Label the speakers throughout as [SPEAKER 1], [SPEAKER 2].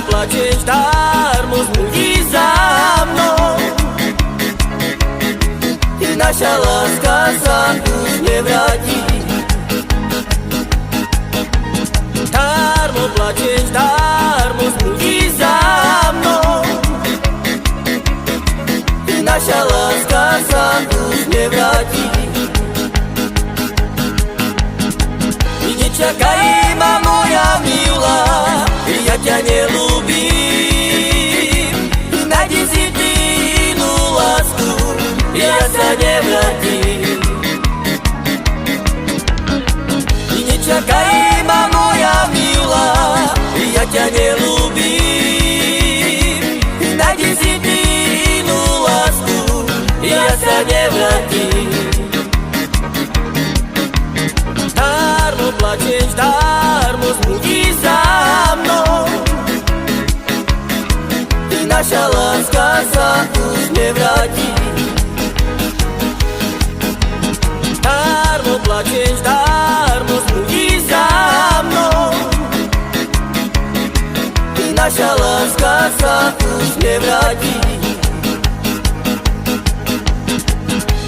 [SPEAKER 1] plačeš, darmo zbudí za mnou. I naša láska sa už nevráti. Darmo plačeš, darmo zbudí za mnou. I naša láska sa už nevráti. I nečakaj ma, moja milá, ja ťa nelúbim. Nájdi si ty inú lásku, ja sa nevrátim. I nečakaj ma, moja milá, ja ťa nelúbim. Nájdi si ty inú lásku, ja sa nevrátim. Darmo plačeš, darmo zbudí za mnou. I naša láska sa už nevráti. Darmo plačeš, darmo zbudí za mnou. I naša láska sa už nevráti.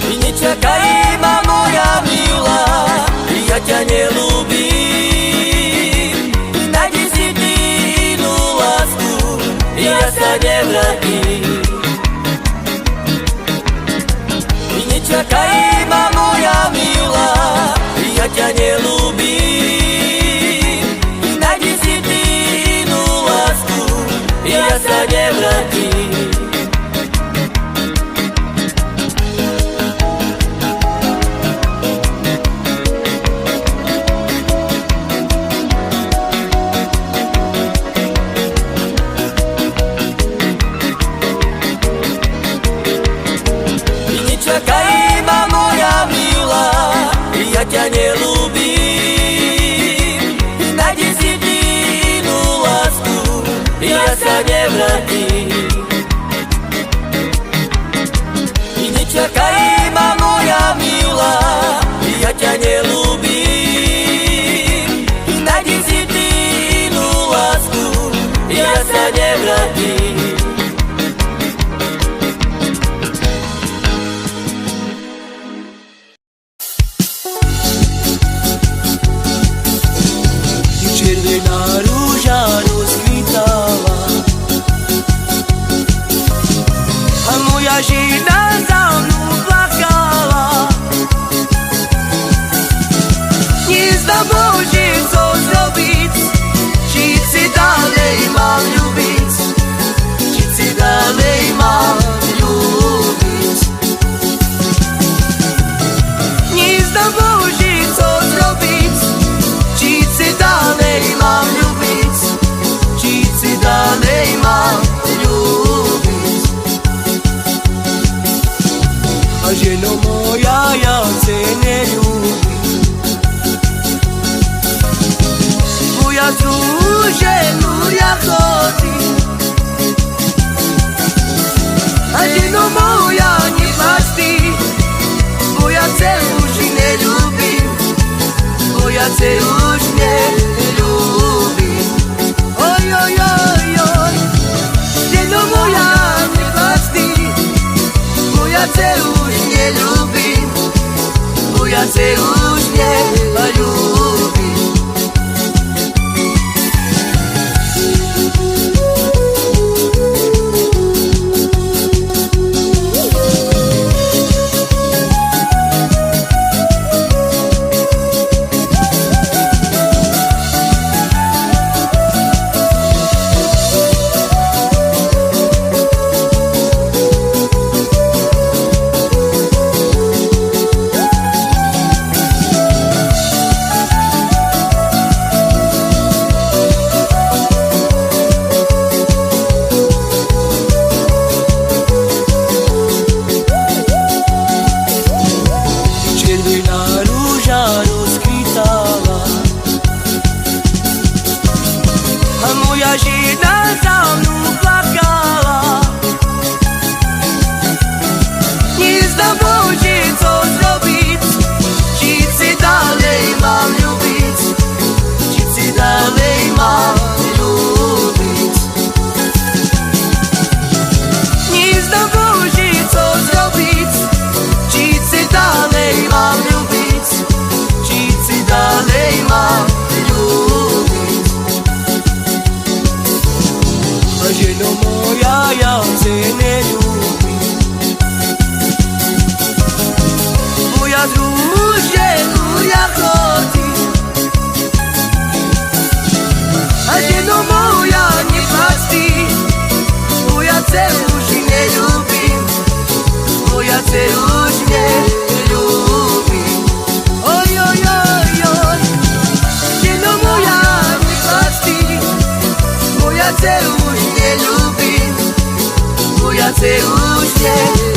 [SPEAKER 1] I nečakaj ma, moja milá, ja ťa nelúbim. Nájdi si ty inú lásku, ja sa nevrátim. I nečakaj ma, moja milá, ja ťa nelúbim. Nájdi si ty inú lásku, ja sa nevrátim. Nečakaj ma, moja milá, ja ťa nelúbim. Nájdi si ty inú lásku, ja sa nevrátim. Nečakaj ma, moja milá, ja ťa nelúbim. Nájdi si ty inú lásku, ja sa nevrátim.
[SPEAKER 2] Červená rúža rozkvitala a moja žena za mnou plakala. Nezda Bože, co zrobiť, či si dalej mám ľúbiť, či si dalej mám ľúbiť. Nezda Bože, co zrobiť, či si dalej mám ľúbiť, či si dalej mám ľúbiť. A ženo moja, ja te neľúbim. Moja ženu ja chodím. A ženo moja, nemáš ty, bo ja te už neľúbim, bo ja te už neľúbim. Oj, oj, oj, oj, ženo moja, nemáš ty, bo ja te už neľúbim, bo ja te už neľúbim. Tańce uśmiech